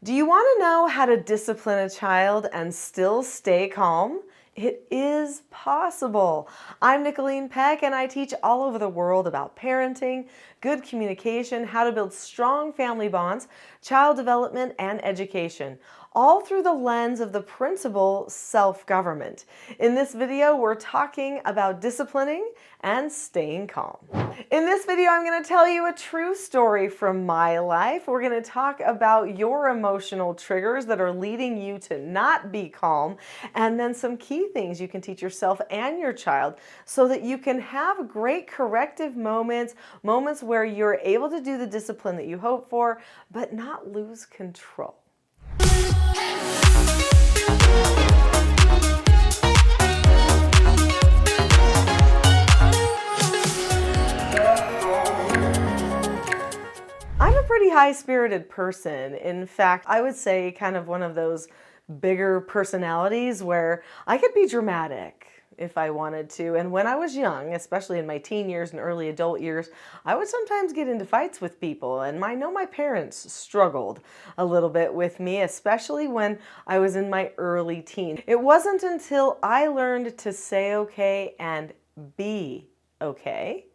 Do you want to know how to discipline a child and still stay calm? It is possible. I'm Nicholeen Peck, and I teach all over the world about parenting, good communication, how to build strong family bonds, child development, and education, all through the lens of the principle self-government. In this video, we're talking about disciplining and staying calm. In this video, I'm going to tell you a true story from my life. We're going to talk about your emotional triggers that are leading you to not be calm, and then some key things you can teach yourself and your child so that you can have great corrective moments where you're able to do the discipline that you hope for, but not lose control. I'm a pretty high-spirited person. In fact, I would say kind of one of those bigger personalities where I could be dramatic if I wanted to. And when I was young, especially in my teen years and early adult years, I would sometimes get into fights with people. And I know my parents struggled a little bit with me, especially when I was in my early teens. It wasn't until I learned to say okay and be okay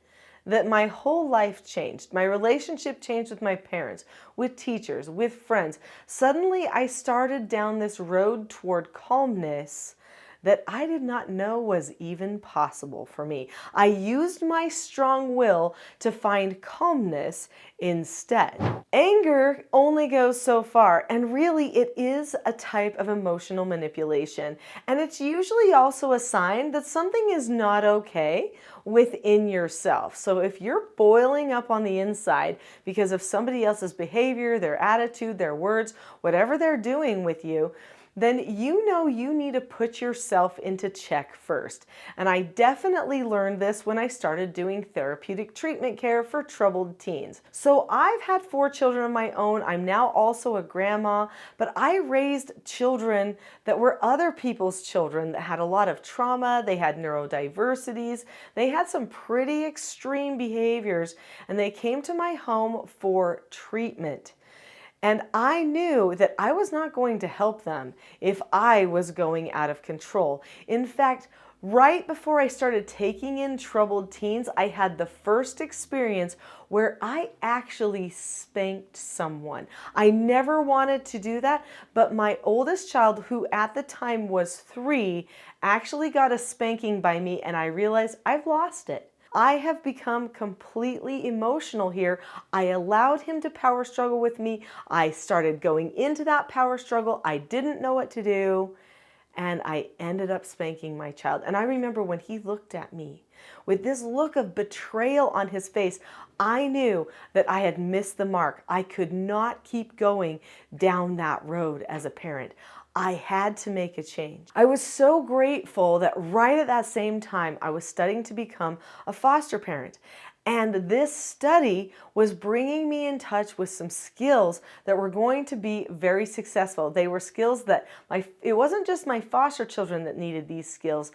that my whole life changed. My relationship changed with my parents, with teachers, with friends. Suddenly, I started down this road toward calmness that I did not know was even possible for me. I used my strong will to find calmness instead. Anger only goes so far, and really it is a type of emotional manipulation. And it's usually also a sign that something is not okay within yourself. So if you're boiling up on the inside because of somebody else's behavior, their attitude, their words, whatever they're doing with you, then you know you need to put yourself into check first. And I definitely learned this when I started doing therapeutic treatment care for troubled teens. So I've had 4 children of my own. I'm now also a grandma, but I raised children that were other people's children that had a lot of trauma. They had neurodiversities. They had some pretty extreme behaviors, and they came to my home for treatment. And I knew that I was not going to help them if I was going out of control. In fact, right before I started taking in troubled teens, I had the first experience where I actually spanked someone. I never wanted to do that, but my oldest child, who at the time was 3, actually got a spanking by me, and I realized I've lost it. I have become completely emotional here. I allowed him to power struggle with me. I started going into that power struggle. I didn't know what to do, and I ended up spanking my child. And I remember when he looked at me with this look of betrayal on his face, I knew that I had missed the mark. I could not keep going down that road as a parent. I had to make a change. I was so grateful that right at that same time, I was studying to become a foster parent. And this study was bringing me in touch with some skills that were going to be very successful. They were skills that it wasn't just my foster children that needed these skills.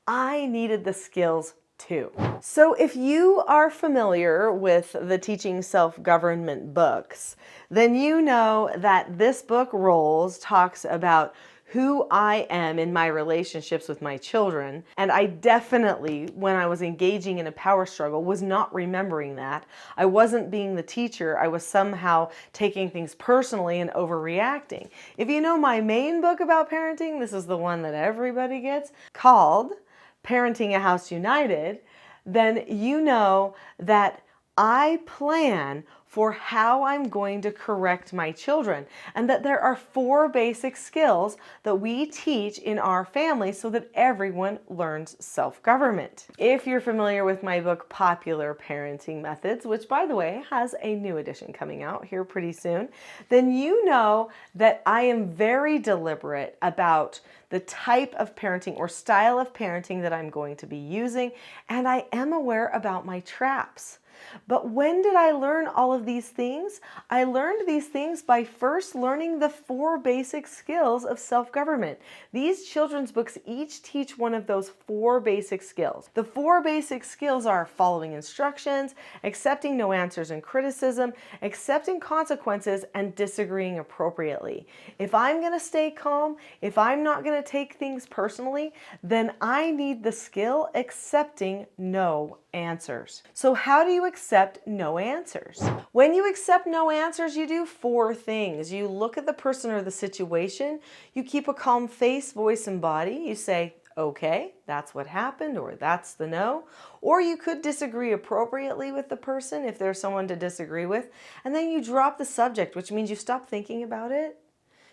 I needed the skills too. So if you are familiar with the Teaching Self-Government books, then you know that this book, Roles, talks about who I am in my relationships with my children. And I definitely, when I was engaging in a power struggle, was not remembering that. I wasn't being the teacher. I was somehow taking things personally and overreacting. If you know my main book about parenting, this is the one that everybody gets, called Parenting a House United, then you know that I plan for how I'm going to correct my children, and that there are 4 basic skills that we teach in our family so that everyone learns self-government. If you're familiar with my book, Popular Parenting Methods, which by the way has a new edition coming out here pretty soon, then you know that I am very deliberate about the type of parenting or style of parenting that I'm going to be using, and I am aware about my traps. But when did I learn all of these things? I learned these things by first learning the 4 basic skills of self-government. These children's books each teach one of those 4 basic skills. The 4 basic skills are following instructions, accepting no answers and criticism, accepting consequences, and disagreeing appropriately. If I'm going to stay calm, if I'm not going to take things personally, then I need the skill accepting no answers. So how do you accept no answers? When you accept no answers, you do 4 things. You look at the person or the situation, you keep a calm face, voice, and body. You say, okay, that's what happened, or that's the no. Or you could disagree appropriately with the person if there's someone to disagree with. And then you drop the subject, which means you stop thinking about it.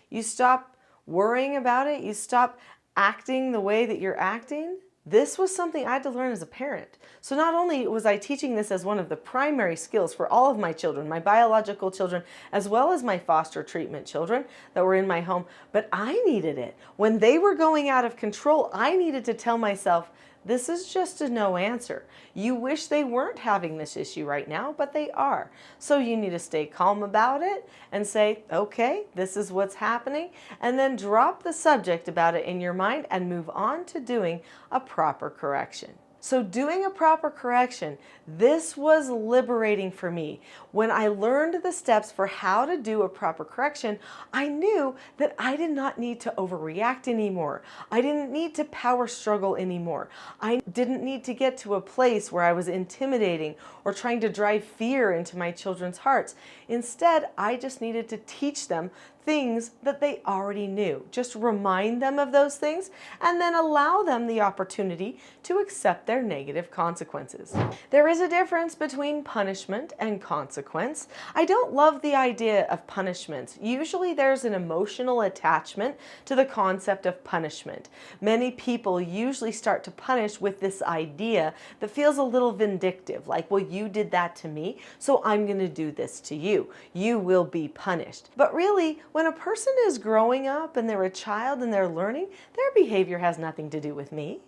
You stop worrying about it. You stop acting the way that you're acting. This was something I had to learn as a parent. So not only was I teaching this as one of the primary skills for all of my children, my biological children, as well as my foster treatment children that were in my home, but I needed it. When they were going out of control, I needed to tell myself, this is just a no answer. You wish they weren't having this issue right now, but they are. So you need to stay calm about it and say, okay, this is what's happening, and then drop the subject about it in your mind and move on to doing a proper correction. So doing a proper correction, this was liberating for me. When I learned the steps for how to do a proper correction, I knew that I did not need to overreact anymore. I didn't need to power struggle anymore. I didn't need to get to a place where I was intimidating or trying to drive fear into my children's hearts. Instead, I just needed to teach them things that they already knew. Just remind them of those things and then allow them the opportunity to accept their negative consequences. There is a difference between punishment and consequence. I don't love the idea of punishments. Usually there's an emotional attachment to the concept of punishment. Many people usually start to punish with this idea that feels a little vindictive, like, well, you did that to me, so I'm going to do this to you. You will be punished. But really, when a person is growing up and they're a child and they're learning, their behavior has nothing to do with me.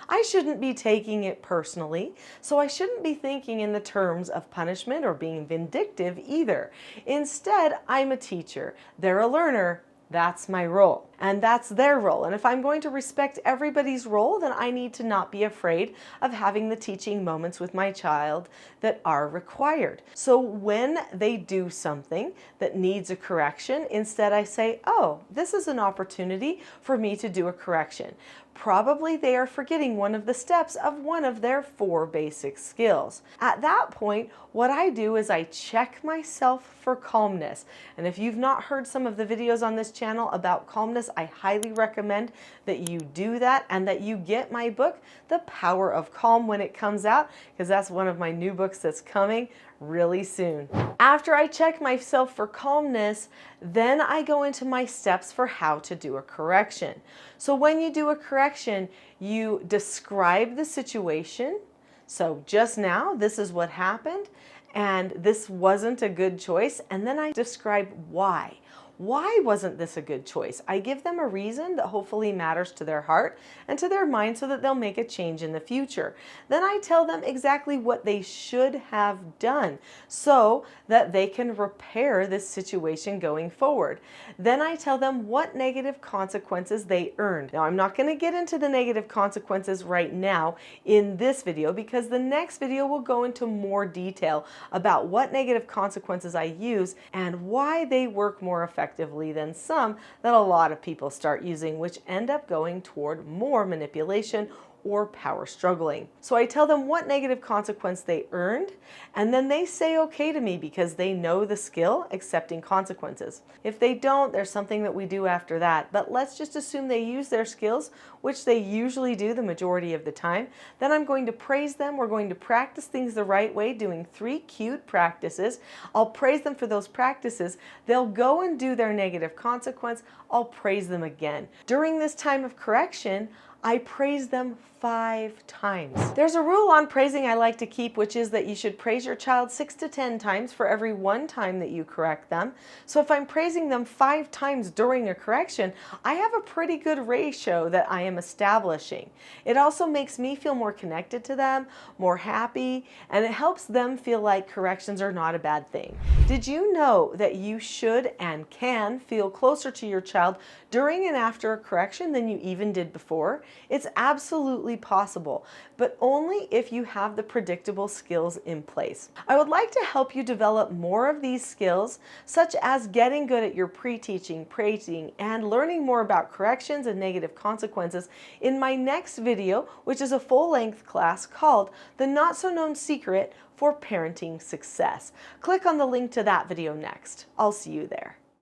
I shouldn't be taking it personally, so I shouldn't be thinking in the terms of punishment or being vindictive either. Instead, I'm a teacher. They're a learner. That's my role, and that's their role. And if I'm going to respect everybody's role, then I need to not be afraid of having the teaching moments with my child that are required. So when they do something that needs a correction, instead I say, oh, this is an opportunity for me to do a correction. Probably they are forgetting one of the steps of one of their 4 basic skills. At that point, what I do is I check myself for calmness. And if you've not heard some of the videos on this channel about calmness, I highly recommend that you do that and that you get my book, The Power of Calm, when it comes out, because that's one of my new books that's coming really soon. After I check myself for calmness, then I go into my steps for how to do a correction. So when you do a correction, you describe the situation. So just now, this is what happened, and this wasn't a good choice. And then I describe why. Why wasn't this a good choice? I give them a reason that hopefully matters to their heart and to their mind so that they'll make a change in the future. Then I tell them exactly what they should have done so that they can repair this situation going forward. Then I tell them what negative consequences they earned. Now, I'm not going to get into the negative consequences right now in this video because the next video will go into more detail about what negative consequences I use and why they work more effectively than some that a lot of people start using, which end up going toward more manipulation or power struggling. So I tell them what negative consequence they earned, and then they say okay to me because they know the skill accepting consequences. If they don't, there's something that we do after that, but let's just assume they use their skills, which they usually do the majority of the time. Then I'm going to praise them. We're going to practice things the right way, doing 3 cute practices. I'll praise them for those practices. They'll go and do their negative consequence. I'll praise them again. During this time of correction, I praise them 5 times. There's a rule on praising I like to keep, which is that you should praise your child 6 to 10 times for every 1 time that you correct them. So if I'm praising them 5 times during a correction, I have a pretty good ratio that I am establishing. It also makes me feel more connected to them, more happy, and it helps them feel like corrections are not a bad thing. Did you know that you should and can feel closer to your child during and after a correction than you even did before? It's absolutely possible, but only if you have the predictable skills in place. I would like to help you develop more of these skills, such as getting good at your pre-teaching, praising, and learning more about corrections and negative consequences in my next video, which is a full-length class called The Not So Known Secret for Parenting Success. Click on the link to that video next. I'll see you there.